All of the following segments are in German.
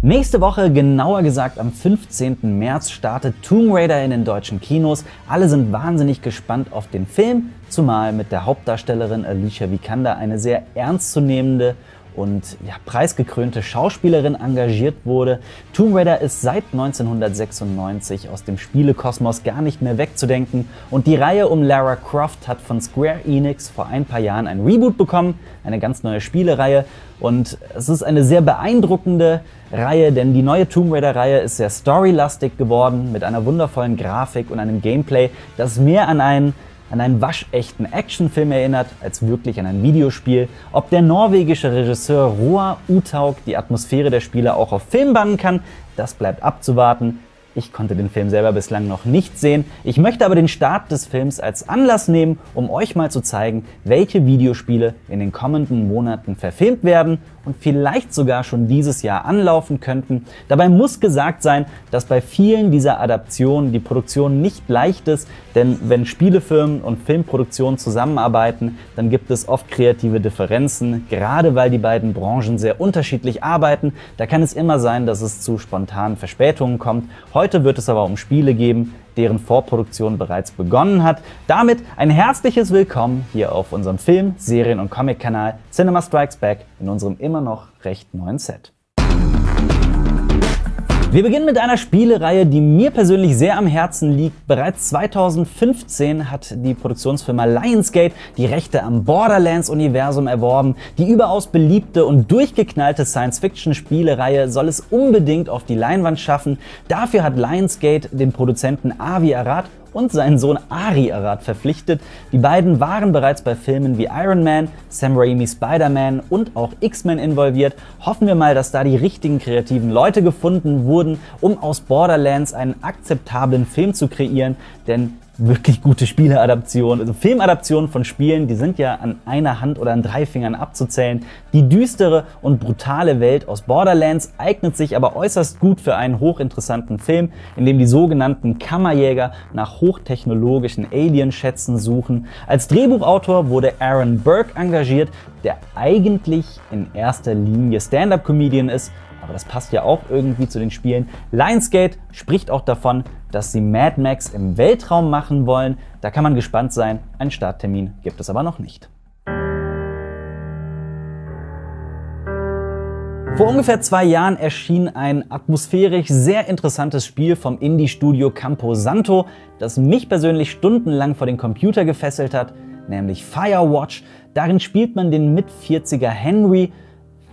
Nächste Woche, genauer gesagt am 15. März, startet Tomb Raider in den deutschen Kinos. Alle sind wahnsinnig gespannt auf den Film, zumal mit der Hauptdarstellerin Alicia Vikander eine sehr ernstzunehmende und preisgekrönte Schauspielerin engagiert wurde. Tomb Raider ist seit 1996 aus dem Spielekosmos gar nicht mehr wegzudenken und die Reihe um Lara Croft hat von Square Enix vor ein paar Jahren ein Reboot bekommen, eine ganz neue Spielereihe, und es ist eine sehr beeindruckende Reihe, denn die neue Tomb Raider-Reihe ist sehr storylastig geworden mit einer wundervollen Grafik und einem Gameplay, das mehr an einen waschechten Actionfilm erinnert, als wirklich an ein Videospiel. Ob der norwegische Regisseur Roar Uthaug die Atmosphäre der Spiele auch auf Film bannen kann, das bleibt abzuwarten. Ich konnte den Film selber bislang noch nicht sehen. Ich möchte aber den Start des Films als Anlass nehmen, um euch mal zu zeigen, welche Videospiele in den kommenden Monaten verfilmt werden und vielleicht sogar schon dieses Jahr anlaufen könnten. Dabei muss gesagt sein, dass bei vielen dieser Adaptionen die Produktion nicht leicht ist, denn wenn Spielefirmen und Filmproduktionen zusammenarbeiten, dann gibt es oft kreative Differenzen, gerade weil die beiden Branchen sehr unterschiedlich arbeiten. Da kann es immer sein, dass es zu spontanen Verspätungen kommt. Heute wird es aber um Spiele geben, deren Vorproduktion bereits begonnen hat. Damit ein herzliches Willkommen hier auf unserem Film-, Serien- und Comic-Kanal Cinema Strikes Back in unserem immer noch recht neuen Set. Wir beginnen mit einer Spielereihe, die mir persönlich sehr am Herzen liegt. Bereits 2015 hat die Produktionsfirma Lionsgate die Rechte am Borderlands-Universum erworben. Die überaus beliebte und durchgeknallte Science-Fiction-Spielereihe soll es unbedingt auf die Leinwand schaffen. Dafür hat Lionsgate den Produzenten Avi Arad und seinen Sohn Ari Arad verpflichtet. Die beiden waren bereits bei Filmen wie Iron Man, Sam Raimi Spider-Man und auch X-Men involviert. Hoffen wir mal, dass da die richtigen kreativen Leute gefunden wurden, um aus Borderlands einen akzeptablen Film zu kreieren, denn wirklich gute Spieleadaptionen, also Filmadaptionen von Spielen, die sind ja an einer Hand oder an 3 Fingern abzuzählen. Die düstere und brutale Welt aus Borderlands eignet sich aber äußerst gut für einen hochinteressanten Film, in dem die sogenannten Kammerjäger nach hochtechnologischen Alien-Schätzen suchen. Als Drehbuchautor wurde Aaron Burke engagiert, der eigentlich in erster Linie Stand-up-Comedian ist, aber das passt ja auch irgendwie zu den Spielen. Lionsgate spricht auch davon, dass sie Mad Max im Weltraum machen wollen. Da kann man gespannt sein. Einen Starttermin gibt es aber noch nicht. Vor ungefähr 2 Jahren erschien ein atmosphärisch sehr interessantes Spiel vom Indie-Studio Campo Santo, das mich persönlich stundenlang vor den Computer gefesselt hat, nämlich Firewatch. Darin spielt man den Mit-40er Henry,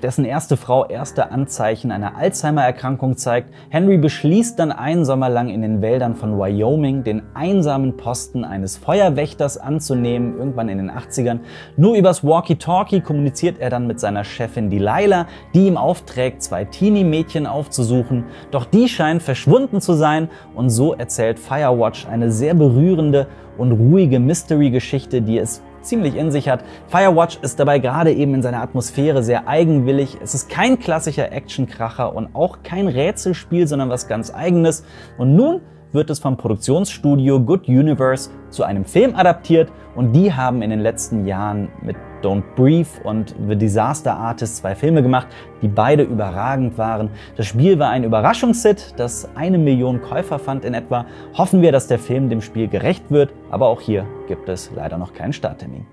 dessen erste Frau erste Anzeichen einer Alzheimer-Erkrankung zeigt. Henry beschließt dann einen Sommer lang in den Wäldern von Wyoming den einsamen Posten eines Feuerwächters anzunehmen, irgendwann in den 80ern. Nur übers Walkie-Talkie kommuniziert er dann mit seiner Chefin Delilah, die ihm aufträgt, 2 Teenie-Mädchen aufzusuchen. Doch die scheinen verschwunden zu sein und so erzählt Firewatch eine sehr berührende und ruhige Mystery-Geschichte, die es ziemlich in sich hat. Firewatch ist dabei gerade eben in seiner Atmosphäre sehr eigenwillig. Es ist kein klassischer Actionkracher und auch kein Rätselspiel, sondern was ganz Eigenes. Und nun wird es vom Produktionsstudio Good Universe zu einem Film adaptiert und die haben in den letzten Jahren mit Don't Breathe und The Disaster Artist 2 Filme gemacht, die beide überragend waren. Das Spiel war ein Überraschungshit, das 1 Million Käufer fand in etwa. Hoffen wir, dass der Film dem Spiel gerecht wird, aber auch hier gibt es leider noch keinen Starttermin.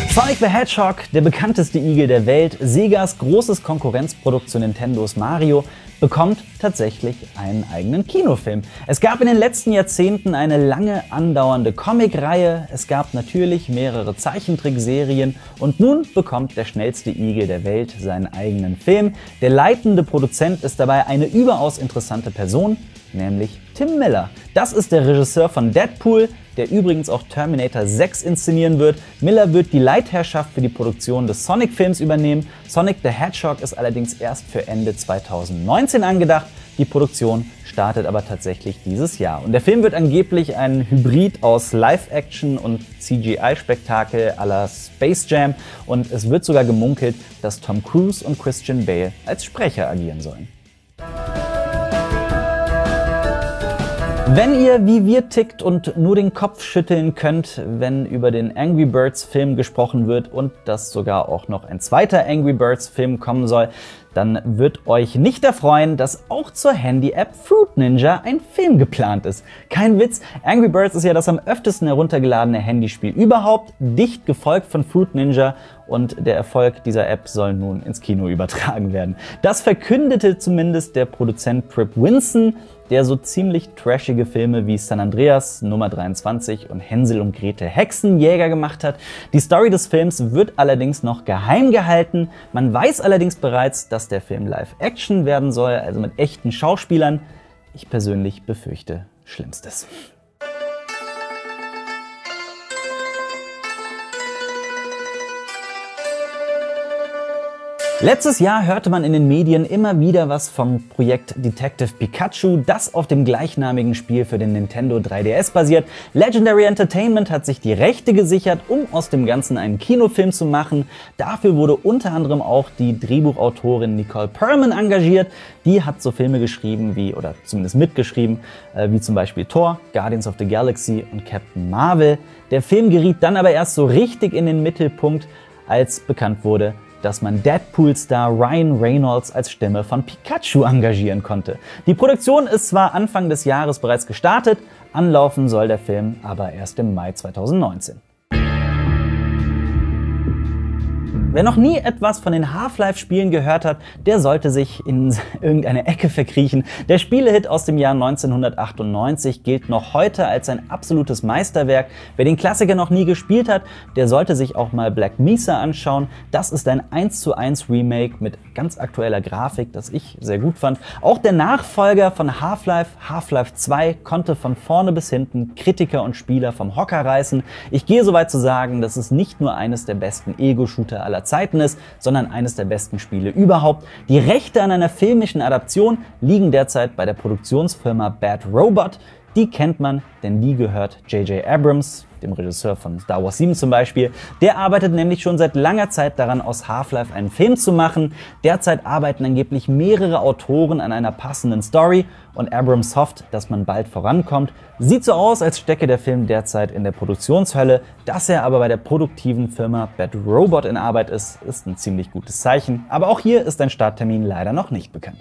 Sonic the Hedgehog, der bekannteste Igel der Welt, Segas großes Konkurrenzprodukt zu Nintendos Mario, bekommt tatsächlich einen eigenen Kinofilm. Es gab in den letzten Jahrzehnten eine lange andauernde Comicreihe, es gab natürlich mehrere Zeichentrickserien und nun bekommt der schnellste Igel der Welt seinen eigenen Film. Der leitende Produzent ist dabei eine überaus interessante Person, nämlich Tim Miller. Das ist der Regisseur von Deadpool, der übrigens auch Terminator 6 inszenieren wird. Miller wird die Leitherrschaft für die Produktion des Sonic-Films übernehmen. Sonic the Hedgehog ist allerdings erst für Ende 2019 angedacht. Die Produktion startet aber tatsächlich dieses Jahr. Und der Film wird angeblich ein Hybrid aus Live-Action und CGI-Spektakel à la Space Jam. Und es wird sogar gemunkelt, dass Tom Cruise und Christian Bale als Sprecher agieren sollen. Wenn ihr wie wir tickt und nur den Kopf schütteln könnt, wenn über den Angry Birds Film gesprochen wird und dass sogar auch noch ein zweiter Angry Birds Film kommen soll, dann wird euch nicht erfreuen, dass auch zur Handy-App Fruit Ninja ein Film geplant ist. Kein Witz, Angry Birds ist ja das am öftesten heruntergeladene Handyspiel überhaupt, dicht gefolgt von Fruit Ninja, und der Erfolg dieser App soll nun ins Kino übertragen werden. Das verkündete zumindest der Produzent Trip Winson, der so ziemlich trashige Filme wie San Andreas, Nummer 23 und Hänsel und Gretel Hexenjäger gemacht hat. Die Story des Films wird allerdings noch geheim gehalten. Man weiß allerdings bereits, dass der Film Live-Action werden soll, also mit echten Schauspielern. Ich persönlich befürchte Schlimmstes. Letztes Jahr hörte man in den Medien immer wieder was vom Projekt Detective Pikachu, das auf dem gleichnamigen Spiel für den Nintendo 3DS basiert. Legendary Entertainment hat sich die Rechte gesichert, um aus dem Ganzen einen Kinofilm zu machen. Dafür wurde unter anderem auch die Drehbuchautorin Nicole Perlman engagiert. Die hat so Filme geschrieben wie, oder zumindest mitgeschrieben, wie zum Beispiel Thor, Guardians of the Galaxy und Captain Marvel. Der Film geriet dann aber erst so richtig in den Mittelpunkt, als bekannt wurde, dass man Deadpool-Star Ryan Reynolds als Stimme von Pikachu engagieren konnte. Die Produktion ist zwar Anfang des Jahres bereits gestartet, anlaufen soll der Film aber erst im Mai 2019. Wer noch nie etwas von den Half-Life-Spielen gehört hat, der sollte sich in irgendeine Ecke verkriechen. Der Spielehit aus dem Jahr 1998 gilt noch heute als ein absolutes Meisterwerk. Wer den Klassiker noch nie gespielt hat, der sollte sich auch mal Black Mesa anschauen. Das ist ein 1:1 Remake mit ganz aktueller Grafik, das ich sehr gut fand. Auch der Nachfolger von Half-Life, Half-Life 2, konnte von vorne bis hinten Kritiker und Spieler vom Hocker reißen. Ich gehe so weit zu sagen, dass es nicht nur eines der besten Ego-Shooter aller Zeiten ist, sondern eines der besten Spiele überhaupt. Die Rechte an einer filmischen Adaption liegen derzeit bei der Produktionsfirma Bad Robot. Die kennt man, denn die gehört J.J. Abrams, dem Regisseur von Star Wars 7 zum Beispiel. Der arbeitet nämlich schon seit langer Zeit daran, aus Half-Life einen Film zu machen. Derzeit arbeiten angeblich mehrere Autoren an einer passenden Story und Abrams hofft, dass man bald vorankommt. Sieht so aus, als stecke der Film derzeit in der Produktionshölle. Dass er aber bei der produktiven Firma Bad Robot in Arbeit ist, ist ein ziemlich gutes Zeichen. Aber auch hier ist ein Starttermin leider noch nicht bekannt.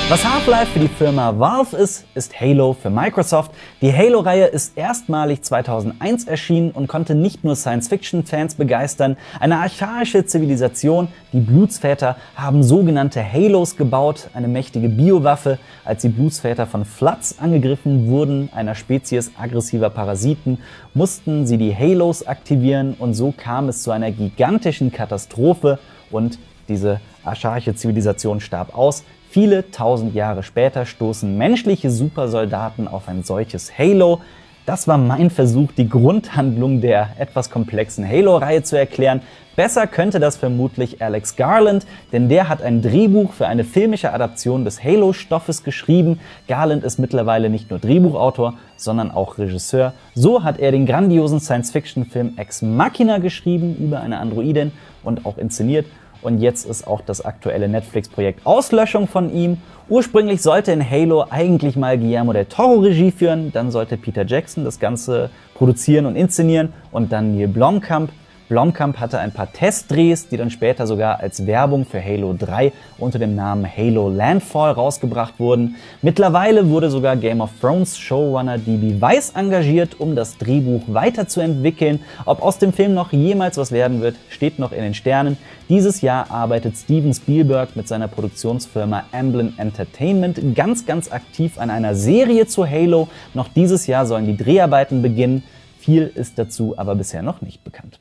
Was Half-Life für die Firma Valve ist, ist Halo für Microsoft. Die Halo-Reihe ist erstmalig 2001 erschienen und konnte nicht nur Science-Fiction-Fans begeistern. Eine archaische Zivilisation, die Blutsväter, haben sogenannte Halos gebaut, eine mächtige Biowaffe. Als die Blutsväter von Floods angegriffen wurden, einer Spezies aggressiver Parasiten, mussten sie die Halos aktivieren und so kam es zu einer gigantischen Katastrophe und diese archaische Zivilisation starb aus. Viele tausend Jahre später stoßen menschliche Supersoldaten auf ein solches Halo. Das war mein Versuch, die Grundhandlung der etwas komplexen Halo-Reihe zu erklären. Besser könnte das vermutlich Alex Garland, denn der hat ein Drehbuch für eine filmische Adaption des Halo-Stoffes geschrieben. Garland ist mittlerweile nicht nur Drehbuchautor, sondern auch Regisseur. So hat er den grandiosen Science-Fiction-Film Ex Machina geschrieben über eine Androidin und auch inszeniert. Und jetzt ist auch das aktuelle Netflix-Projekt Auslöschung von ihm. Ursprünglich sollte in Halo eigentlich mal Guillermo del Toro Regie führen, dann sollte Peter Jackson das Ganze produzieren und inszenieren und dann Neil Blomkamp. Blomkamp hatte ein paar Testdrehs, die dann später sogar als Werbung für Halo 3 unter dem Namen Halo Landfall rausgebracht wurden. Mittlerweile wurde sogar Game of Thrones Showrunner D.B. Weiss engagiert, um das Drehbuch weiterzuentwickeln. Ob aus dem Film noch jemals was werden wird, steht noch in den Sternen. Dieses Jahr arbeitet Steven Spielberg mit seiner Produktionsfirma Amblin Entertainment ganz aktiv an einer Serie zu Halo. Noch dieses Jahr sollen die Dreharbeiten beginnen. Viel ist dazu aber bisher noch nicht bekannt.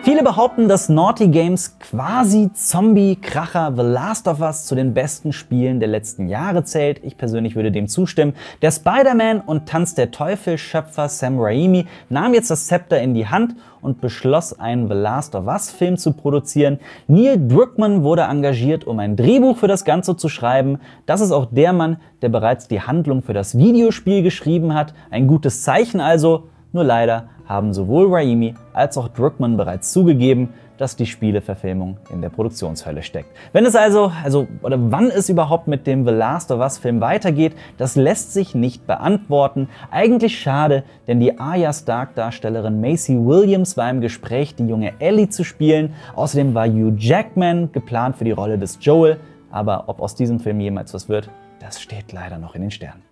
Viele behaupten, dass Naughty Games Quasi-Zombie-Kracher The Last of Us zu den besten Spielen der letzten Jahre zählt. Ich persönlich würde dem zustimmen. Der Spider-Man und Tanz der Teufel-Schöpfer Sam Raimi nahm jetzt das Zepter in die Hand und beschloss, einen The Last of Us-Film zu produzieren. Neil Druckmann wurde engagiert, um ein Drehbuch für das Ganze zu schreiben. Das ist auch der Mann, der bereits die Handlung für das Videospiel geschrieben hat. Ein gutes Zeichen also. Nur leider haben sowohl Raimi als auch Druckmann bereits zugegeben, dass die Spieleverfilmung in der Produktionshölle steckt. Wenn es oder wann es überhaupt mit dem The Last of Us Film weitergeht, das lässt sich nicht beantworten. Eigentlich schade, denn die Arya Stark-Darstellerin Maisie Williams war im Gespräch, die junge Ellie zu spielen. Außerdem war Hugh Jackman geplant für die Rolle des Joel. Aber ob aus diesem Film jemals was wird, das steht leider noch in den Sternen.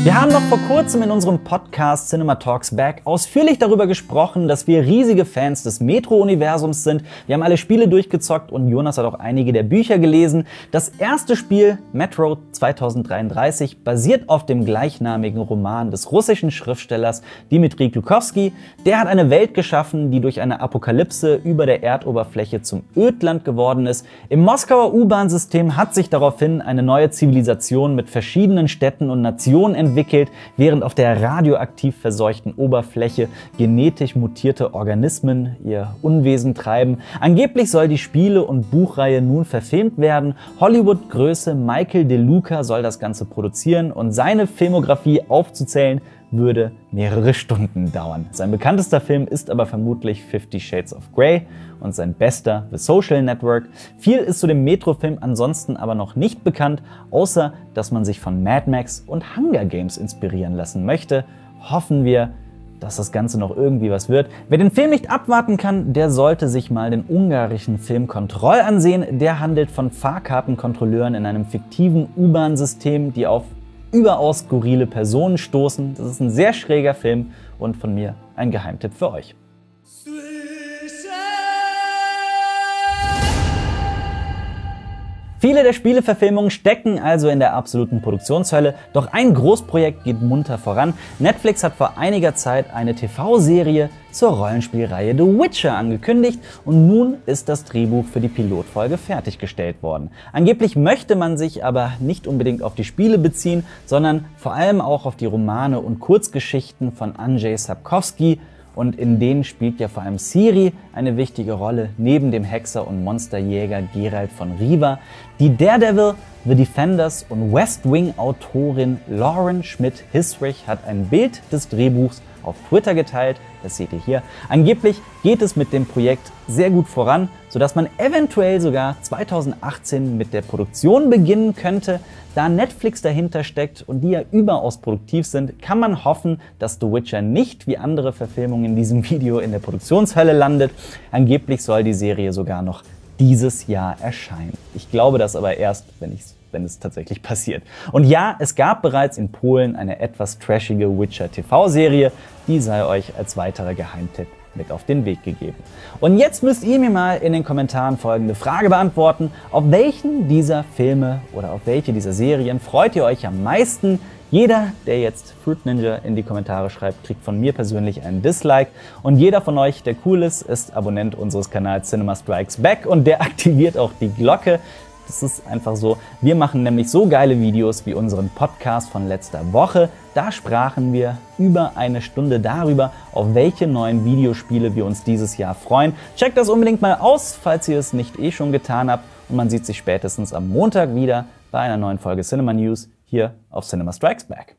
Wir haben noch vor kurzem in unserem Podcast Cinema Talks Back ausführlich darüber gesprochen, dass wir riesige Fans des Metro-Universums sind. Wir haben alle Spiele durchgezockt und Jonas hat auch einige der Bücher gelesen. Das erste Spiel, Metro 2033, basiert auf dem gleichnamigen Roman des russischen Schriftstellers Dmitri Glukowski. Der hat eine Welt geschaffen, die durch eine Apokalypse über der Erdoberfläche zum Ödland geworden ist. Im Moskauer U-Bahn-System hat sich daraufhin eine neue Zivilisation mit verschiedenen Städten und Nationen entwickelt, während auf der radioaktiv verseuchten Oberfläche genetisch mutierte Organismen ihr Unwesen treiben. Angeblich soll die Spiele- und Buchreihe nun verfilmt werden. Hollywood-Größe Michael De Luca soll das Ganze produzieren und seine Filmografie aufzuzählen würde mehrere Stunden dauern. Sein bekanntester Film ist aber vermutlich 50 Shades of Grey und sein bester The Social Network. Viel ist zu dem Metro-Film ansonsten aber noch nicht bekannt, außer dass man sich von Mad Max und Hunger Games inspirieren lassen möchte. Hoffen wir, dass das Ganze noch irgendwie was wird. Wer den Film nicht abwarten kann, der sollte sich mal den ungarischen Film Kontroll ansehen. Der handelt von Fahrkartenkontrolleuren in einem fiktiven U-Bahn-System, die auf überaus skurrile Personen stoßen. Das ist ein sehr schräger Film und von mir ein Geheimtipp für euch. Viele der Spieleverfilmungen stecken also in der absoluten Produktionshölle, doch ein Großprojekt geht munter voran. Netflix hat vor einiger Zeit eine TV-Serie zur Rollenspielreihe The Witcher angekündigt und nun ist das Drehbuch für die Pilotfolge fertiggestellt worden. Angeblich möchte man sich aber nicht unbedingt auf die Spiele beziehen, sondern vor allem auch auf die Romane und Kurzgeschichten von Andrzej Sapkowski. Und in denen spielt ja vor allem Ciri eine wichtige Rolle, neben dem Hexer und Monsterjäger Geralt von Riva. Die Daredevil, The Defenders und West Wing Autorin Lauren Schmidt-Hissrich hat ein Bild des Drehbuchs auf Twitter geteilt, das seht ihr hier. Angeblich geht es mit dem Projekt sehr gut voran, sodass man eventuell sogar 2018 mit der Produktion beginnen könnte. Da Netflix dahinter steckt und die ja überaus produktiv sind, kann man hoffen, dass The Witcher nicht wie andere Verfilmungen in diesem Video in der Produktionshölle landet. Angeblich soll die Serie sogar noch dieses Jahr erscheinen. Ich glaube das aber erst, wenn es tatsächlich passiert. Und ja, es gab bereits in Polen eine etwas trashige Witcher-TV-Serie, die sei euch als weiterer Geheimtipp mit auf den Weg gegeben. Und jetzt müsst ihr mir mal in den Kommentaren folgende Frage beantworten. Auf welchen dieser Filme oder auf welche dieser Serien freut ihr euch am meisten? Jeder, der jetzt Fruit Ninja in die Kommentare schreibt, kriegt von mir persönlich einen Dislike. Und jeder von euch, der cool ist Abonnent unseres Kanals Cinema Strikes Back und der aktiviert auch die Glocke. Das ist einfach so. Wir machen nämlich so geile Videos wie unseren Podcast von letzter Woche. Da sprachen wir über eine Stunde darüber, auf welche neuen Videospiele wir uns dieses Jahr freuen. Checkt das unbedingt mal aus, falls ihr es nicht schon getan habt. Und man sieht sich spätestens am Montag wieder bei einer neuen Folge Cinema News hier auf Cinema Strikes Back.